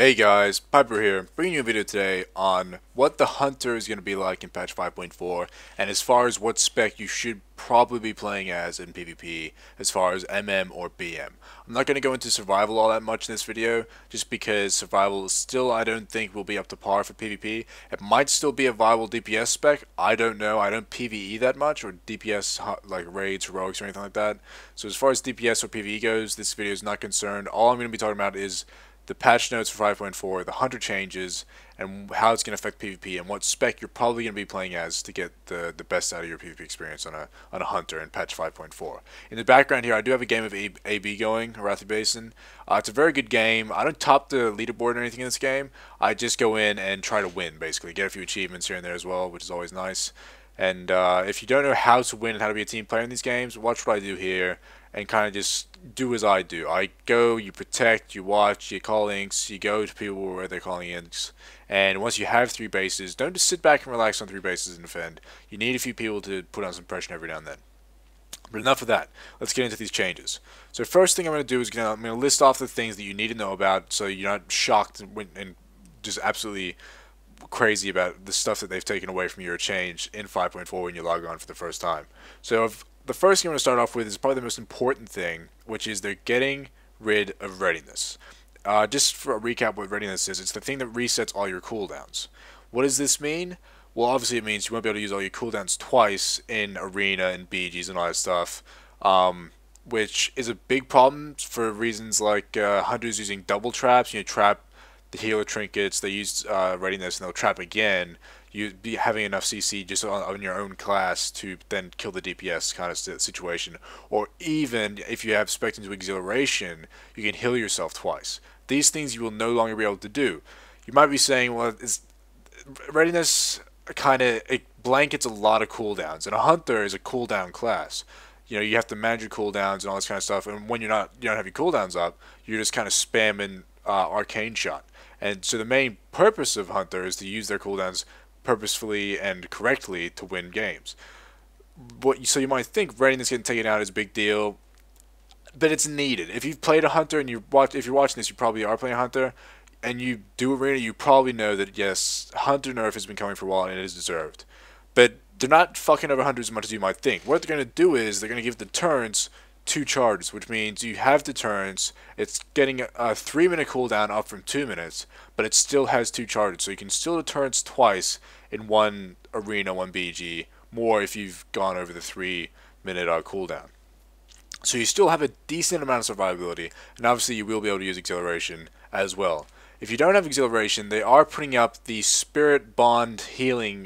Hey guys, Pypo here, bringing you a video today on what the Hunter is going to be like in patch 5.4, and as far as what spec you should probably be playing as in PvP, as far as MM or BM. I'm not going to go into survival all that much in this video, just because survival still I don't think will be up to par for PvP. It might still be a viable DPS spec, I don't know, I don't PvE that much, or DPS like raids, heroics, or anything like that. So as far as DPS or PvE goes, this video is not concerned. All I'm going to be talking about is the patch notes for 5.4, the hunter changes, and how it's going to affect PvP, and what spec you're probably going to be playing as to get the best out of your PvP experience on a hunter in patch 5.4. In the background here, I do have a game of AB going, Arathi Basin. It's a very good game. I don't top the leaderboard or anything in this game. I just go in and try to win, basically. Get a few achievements here and there as well, which is always nice. And if you don't know how to win and how to be a team player in these games, watch what I do here and kind of just do as I do. I go, you protect, you watch, you call inks, you go to people where they're calling inks. And once you have 3 bases, don't just sit back and relax on 3 bases and defend. You need a few people to put on some pressure every now and then. But enough of that. Let's get into these changes. So first thing I'm going to do is I'm going to list off the things that you need to know about so you're not shocked and just absolutely crazy about the stuff that they've taken away from your change in 5.4 when you log on for the first time. So the first thing I'm going to start off with is probably the most important thing, which is they're getting rid of readiness. Just for a recap what readiness is, it's the thing that resets all your cooldowns. What does this mean? Well, obviously it means you won't be able to use all your cooldowns twice in Arena and BGs and all that stuff, which is a big problem for reasons like hunters using double traps. You know, trap the healer trinkets, they use readiness, and they'll trap again. You be having enough CC just on your own class to then kill the DPS kind of situation. Or even if you have spec into exhilaration, you can heal yourself twice. These things you will no longer be able to do. You might be saying, well, readiness kind of, it blankets a lot of cooldowns, and a hunter is a cooldown class. You know, you have to manage your cooldowns and all this kind of stuff, and when you don't have your cooldowns up, you're just kind of spamming arcane shot. And so the main purpose of Hunter is to use their cooldowns purposefully and correctly to win games. So you might think readiness getting taken out is a big deal, but it's needed. If you've played a Hunter and if you're watching this, you probably are playing a Hunter, and you do Arena, you probably know that yes, Hunter Nerf has been coming for a while and it is deserved. But they're not fucking over Hunters as much as you might think. What they're going to do is they're going to give the turns 2 charges, which means you have deterrence. It's getting a 3-minute cooldown up from 2 minutes, but it still has 2 charges, so you can still deterrence twice in one arena, one BG, more if you've gone over the 3-minute cooldown. So you still have a decent amount of survivability, and obviously you will be able to use exhilaration as well. If you don't have exhilaration, they are putting up the Spirit Bond healing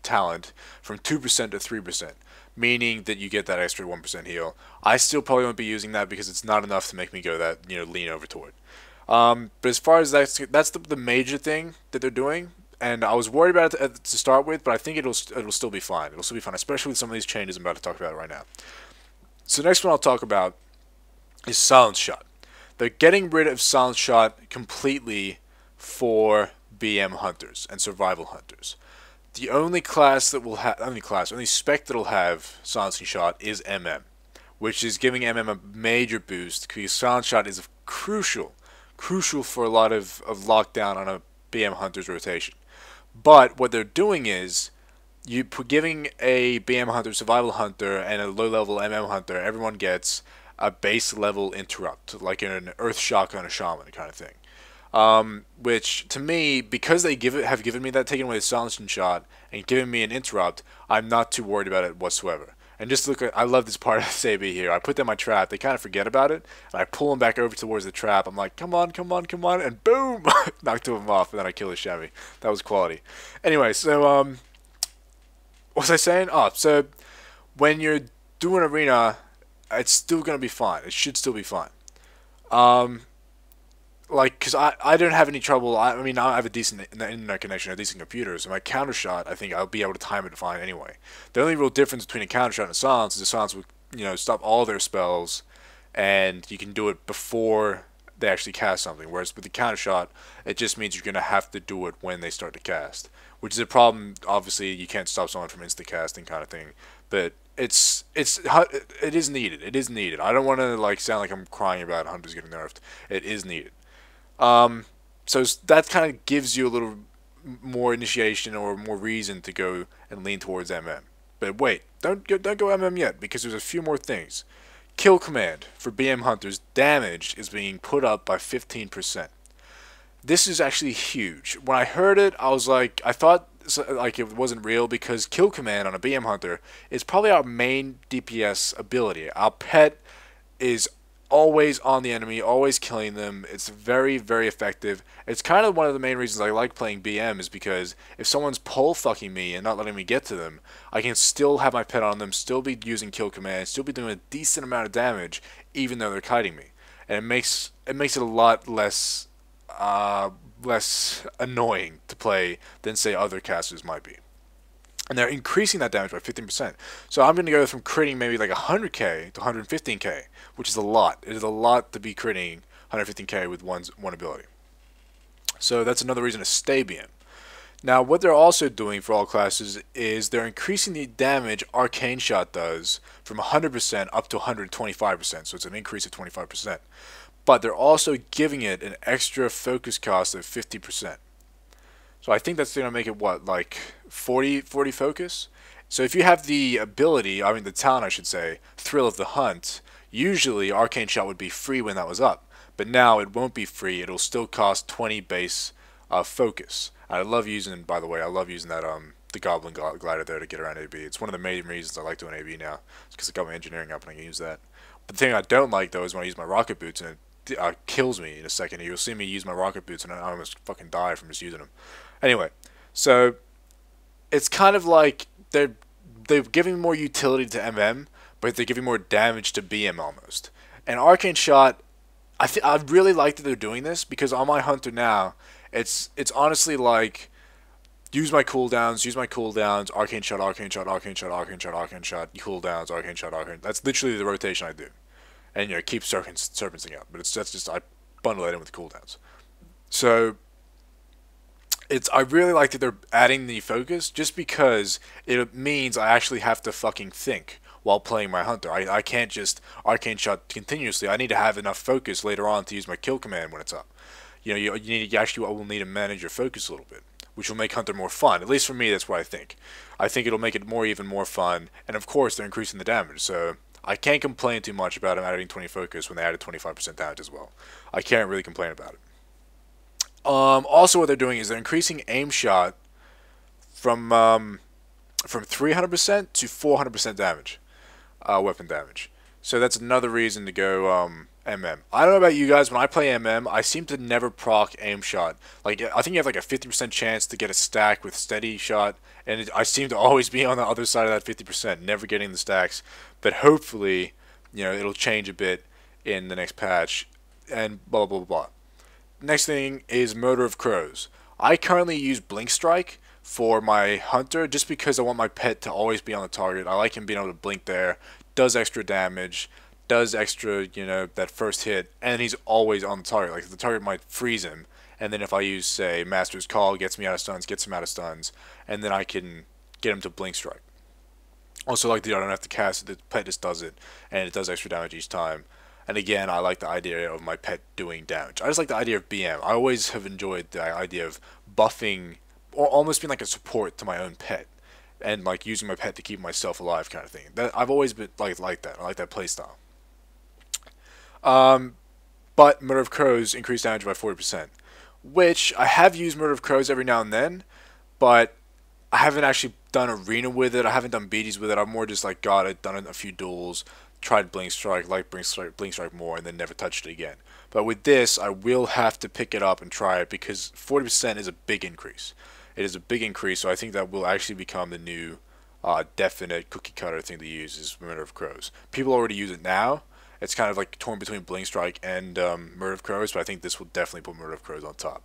talent from 2% to 3%. Meaning that you get that extra 1% heal. I still probably won't be using that because it's not enough to make me go that, lean over toward. But as far as that's the major thing that they're doing, and I was worried about it to start with, but I think it'll still be fine. It'll still be fine, especially with some of these changes I'm about to talk about right now. So the next one I'll talk about is Silence Shot. They're getting rid of Silence Shot completely for BM hunters and survival hunters. The only class that will have, only spec that'll have Silencing Shot is MM, which is giving MM a major boost because Silence Shot is crucial for a lot of lockdown on a BM hunter's rotation. But what they're doing is giving a BM hunter, survival hunter, and a low-level MM hunter, everyone gets a base level interrupt, like an Earth Shock on a Shaman kind of thing. Which to me, because they have given me that, taking away the silencing shot and giving me an interrupt, I'm not too worried about it whatsoever. And just look at, I love this part of this AB here. I put them in my trap, they kind of forget about it, and I pull them back over towards the trap. I'm like, come on, come on, come on, and boom! Knock 2 of them off, and then I kill the Chevy. That was quality. Anyway, so, what was I saying? Oh, so, when you're doing Arena, it's still going to be fine. It should still be fine. Like, because I don't have any trouble. I mean, I have a decent internet connection, a decent computer, so my counter shot, I think I'll be able to time it fine anyway. The only real difference between a counter shot and a silence is a silence will, stop all their spells, and you can do it before they actually cast something. Whereas with the counter shot, it just means you're going to have to do it when they start to cast, which is a problem. Obviously, you can't stop someone from insta casting kind of thing, but it is needed. It is needed. I don't want to sound like I'm crying about hunters getting nerfed. It is needed. So that kind of gives you a little more initiation or more reason to go and lean towards MM. But wait, don't go MM yet, because there's a few more things. Kill command for BM hunters, damage is being put up by 15%. This is actually huge. When I heard it, I was like, I thought like it wasn't real, because kill command on a BM hunter is probably our main DPS ability. Our pet is always on the enemy, always killing them. It's very, very effective. It's kind of one of the main reasons I like playing BM, is because if someone's pole fucking me and not letting me get to them, I can still have my pet on them, still be using kill command, still be doing a decent amount of damage, even though they're kiting me. And it makes it a lot less less annoying to play than, say, other casters might be. And they're increasing that damage by 15%. So I'm going to go from critting maybe like 100k to 115k, which is a lot. It is a lot to be critting 115k with one ability. So that's another reason to stay BM. Now, what they're also doing for all classes is they're increasing the damage Arcane Shot does from 100% up to 125%. So it's an increase of 25%. But they're also giving it an extra focus cost of 50%. So I think that's going to make it, what, like 40 focus? So if you have the ability, I mean the talent I should say, Thrill of the Hunt, usually Arcane Shot would be free when that was up. But now it won't be free, it'll still cost 20 base focus. I love using, by the way, I love using that the Goblin Glider there to get around AB. It's one of the main reasons I like doing AB now. It's because I got my engineering up and I can use that. But the thing I don't like though is when I use my rocket boots and it kills me in a second. You'll see me use my rocket boots and I almost fucking die from just using them. Anyway, so it's kind of like they're giving more utility to MM, but they're giving more damage to BM almost. And Arcane Shot, I really like that they're doing this, because on my hunter now, it's honestly like use my cooldowns, Arcane Shot, Arcane Shot, Arcane Shot, Arcane Shot, Arcane Shot, cooldowns, Arcane Shot, Arcane. That's literally the rotation I do. And you know, keep serpenting up, but that's just I bundle it in with the cooldowns. So I really like that they're adding the focus, just because it means I actually have to fucking think while playing my hunter. I can't just Arcane Shot continuously. I need to have enough focus later on to use my kill command when it's up. You know, you actually will need to manage your focus a little bit, which will make hunter more fun. At least for me, that's what I think. I think it'll make it even more fun, and of course they're increasing the damage, so I can't complain too much about them adding 20 focus when they added 25% damage as well. I can't really complain about it. Also, what they're doing is they're increasing aim shot from 300% to 400% damage, weapon damage. So that's another reason to go MM. I don't know about you guys, when I play MM, I seem to never proc aim shot. Like, I think you have like a 50% chance to get a stack with steady shot, and I seem to always be on the other side of that 50%, never getting the stacks. But hopefully, you know, it'll change a bit in the next patch, and blah blah blah blah. Next thing is Murder of Crows. I currently use Blink Strike for my hunter just because I want my pet to always be on the target. I like him being able to blink there, does extra damage, does extra, you know, that first hit, and he's always on the target. Like, the target might freeze him, and then if I use, say, Master's Call, gets me out of stuns, gets him out of stuns, and then I can get him to Blink Strike. Also, like, I don't have to cast it, the pet just does it, and it does extra damage each time. And again, I like the idea of my pet doing damage. I just like the idea of BM. I always have enjoyed the idea of buffing, or almost being like a support to my own pet, and like using my pet to keep myself alive, kind of thing. That I've always been like that. I like that playstyle. But Murder of Crows increased damage by 40%, which I have used Murder of Crows every now and then, but I haven't actually done arena with it. I haven't done BDs with it. I've more just like got it, done a few duels, tried Blink Strike, liked Blink Strike more, and then never touched it again. But with this, I will have to pick it up and try it, because 40% is a big increase. It is a big increase, so I think that will actually become the new definite cookie cutter thing to use, is Murder of Crows. People already use it now. It's kind of like torn between Blink Strike and Murder of Crows, but I think this will definitely put Murder of Crows on top.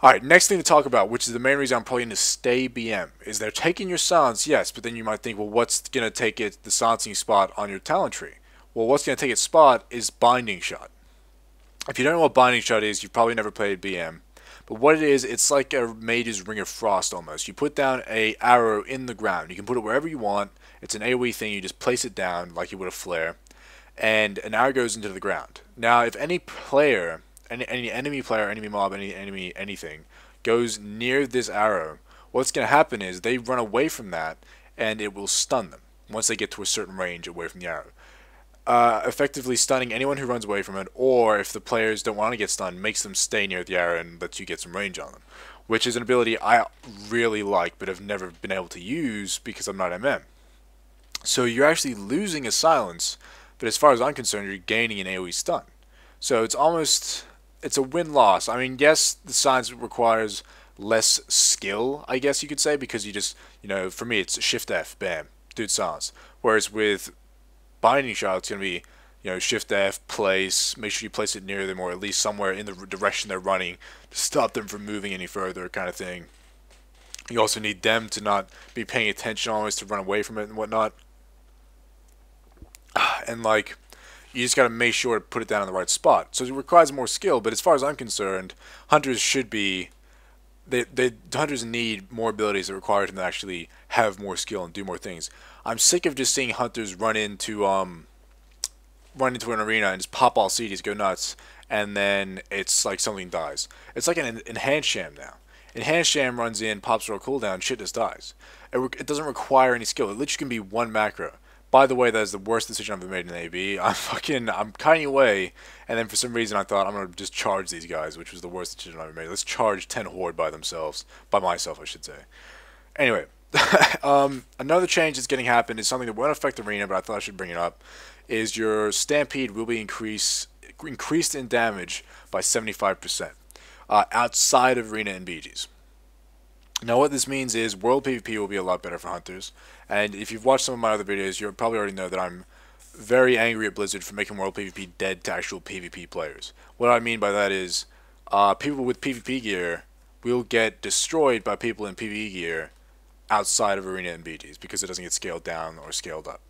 Alright, next thing to talk about, which is the main reason I'm probably going to stay BM, is they're taking your silence, yes, but then you might think, well, what's going to take the silencing spot on your talent tree? Well, what's going to take its spot is Binding Shot. If you don't know what Binding Shot is, you've probably never played BM. But what it is, it's like a Mage's Ring of Frost almost. You put down a arrow in the ground. You can put it wherever you want. It's an AoE thing. You just place it down like you would a flare, and an arrow goes into the ground. Now, if any player any enemy player, enemy mob, any enemy anything goes near this arrow, what's going to happen is they run away from that, and it will stun them once they get to a certain range away from the arrow. Effectively stunning anyone who runs away from it, or if the players don't want to get stunned, makes them stay near the arrow and lets you get some range on them, which is an ability I really like but have never been able to use because I'm not MM. So you're actually losing a silence, but as far as I'm concerned, you're gaining an AoE stun. So it's a win-loss. I mean, yes, the silence requires less skill, I guess you could say, because you just, for me, it's Shift F, bam, dude silence. Whereas with binding shot, it's going to be, Shift F, place, make sure you place it near them or at least somewhere in the direction they're running to stop them from moving any further, kind of thing. You also need them to not be paying attention always, to run away from it and whatnot. And you just got to make sure to put it down in the right spot. So it requires more skill, but as far as I'm concerned, hunters should be, hunters need more abilities that require them to actually have more skill and do more things. I'm sick of just seeing hunters run into an arena and just pop all CDs, go nuts, and then it's like something dies. It's like an enhanced sham now. Enhanced sham runs in, pops for a cooldown, shit just dies. It doesn't require any skill. It literally can be one macro. By the way, that is the worst decision I've ever made in AB. I'm kiting away, and then for some reason I thought I'm gonna just charge these guys, which was the worst decision I've ever made. Let's charge 10 horde by myself, I should say. Anyway, another change that's getting happened is something that won't affect the arena, but I thought I should bring it up. Is your stampede will be increased in damage by 75% outside of arena and BGs. Now what this means is world PvP will be a lot better for hunters, and if you've watched some of my other videos, you probably already know that I'm very angry at Blizzard for making world PvP dead to actual PvP players. What I mean by that is people with PvP gear will get destroyed by people in PvE gear outside of arena and BGs because it doesn't get scaled down or scaled up.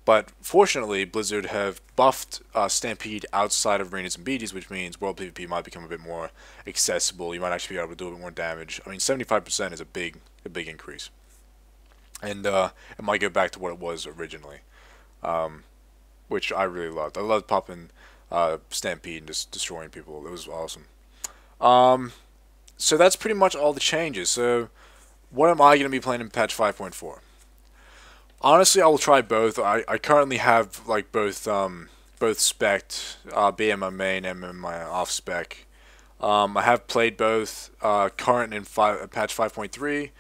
But fortunately, Blizzard have buffed Stampede outside of arenas and BGs, which means world PvP might become a bit more accessible. You might actually be able to do a bit more damage. I mean, 75% is a big increase, and it might go back to what it was originally, which I really loved. I loved popping Stampede and just destroying people. It was awesome. So that's pretty much all the changes. So what am I going to be playing in patch 5.4? Honestly, I will try both. I currently have both spec, BM my main, MM my off spec. I have played both current and patch 5.3.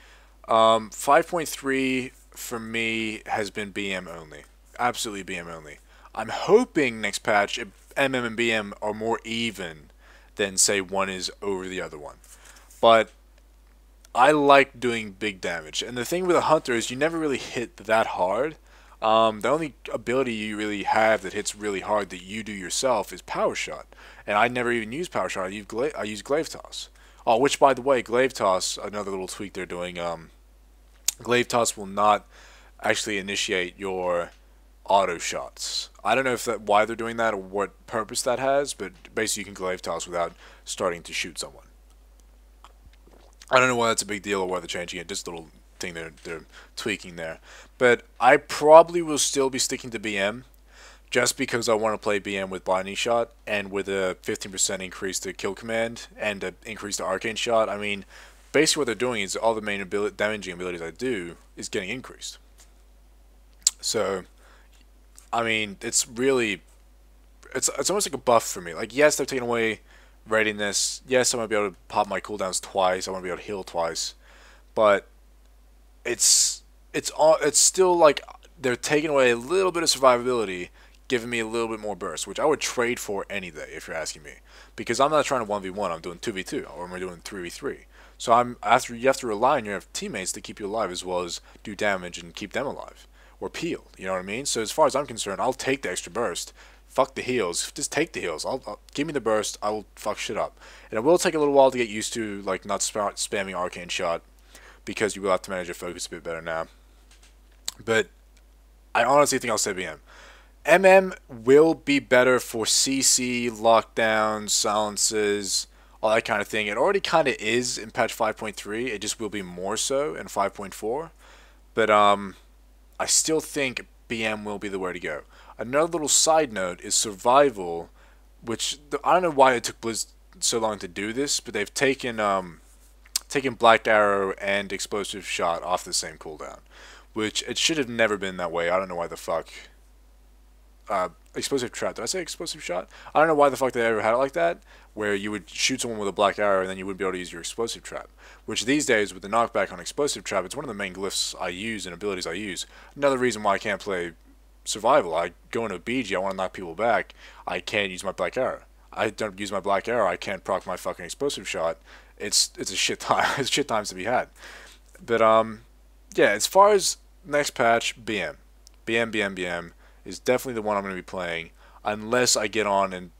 5.3 for me has been BM only, absolutely BM only. I'm hoping next patch MM and BM are more even than say one is over the other one, but I like doing big damage, and the thing with a hunter is you never really hit that hard. The only ability you really have that hits really hard that you do yourself is Power Shot, and I never even use Power Shot. I use Glaive Toss. Oh, which by the way, Glaive Toss, another little tweak they're doing. Glaive Toss will not actually initiate your auto shots. I don't know why they're doing that or what purpose that has, but basically you can Glaive Toss without starting to shoot someone. I don't know why that's a big deal or why they're changing it, just a little thing they're tweaking there. But I probably will still be sticking to BM, just because I want to play BM with Blinding Shot, and with a 15% increase to Kill Command, and an increase to Arcane Shot. I mean, basically what they're doing is all the main damaging abilities I do is getting increased. So, I mean, it's almost like a buff for me. Like, yes, they're taking away readiness. Yes, I might be able to pop my cooldowns twice. I want to be able to heal twice, but it's still like they're taking away a little bit of survivability, giving me a little bit more burst, which I would trade for any day if you're asking me, because I'm not trying to 1v1. I'm doing 2v2 or I'm doing 3v3. So you have to rely on your teammates to keep you alive as well as do damage and keep them alive or peel. You know what I mean? So as far as I'm concerned, I'll take the extra burst. Fuck the heals. Just take the heals. I'll give me the burst. I will fuck shit up. And it will take a little while to get used to like not spamming Arcane Shot, because you will have to manage your focus a bit better now. But I honestly think I'll say BM. MM will be better for CC, lockdowns, silences, all that kind of thing. It already kind of is in patch 5.3. It just will be more so in 5.4. But I still think BM will be the way to go. Another little side note is survival, which I don't know why it took so long to do this, but they've taken Black Arrow and Explosive Shot off the same cooldown, which it should have never been that way. I don't know why the fuck. Explosive Trap. Did I say Explosive Shot? I don't know why the fuck they ever had it like that, where you would shoot someone with a Black Arrow and then you wouldn't be able to use your Explosive Trap. Which these days, with the knockback on Explosive Trap, it's one of the main glyphs I use and abilities I use. Another reason why I can't play Survival. I go into a BG, I want to knock people back, I can't use my Black Arrow. I don't use my Black Arrow, I can't proc my fucking Explosive Shot. It's a shit time. It's shit times to be had. But yeah, as far as next patch, BM is definitely the one I'm going to be playing, unless I get on and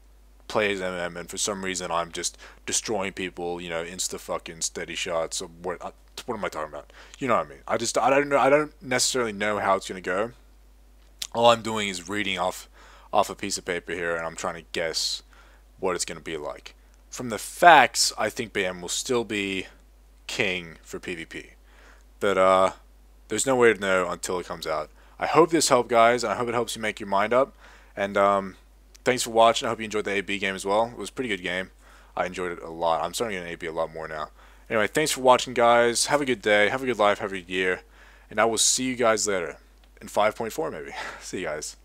play as MM and for some reason I'm just destroying people, you know, insta fucking steady shots. Or what am I talking about? You know what I mean? I don't necessarily know how it's going to go. All I'm doing is reading off a piece of paper here, and I'm trying to guess what it's going to be like. From the facts, I think BM will still be king for PvP. But there's no way to know until it comes out. I hope this helped, guys, and I hope it helps you make your mind up. And thanks for watching. I hope you enjoyed the AB game as well. It was a pretty good game. I enjoyed it a lot. I'm starting to get an AB a lot more now. Anyway, thanks for watching, guys. Have a good day. Have a good life. Have a good year. And I will see you guys later. In 5.4, maybe. See you guys.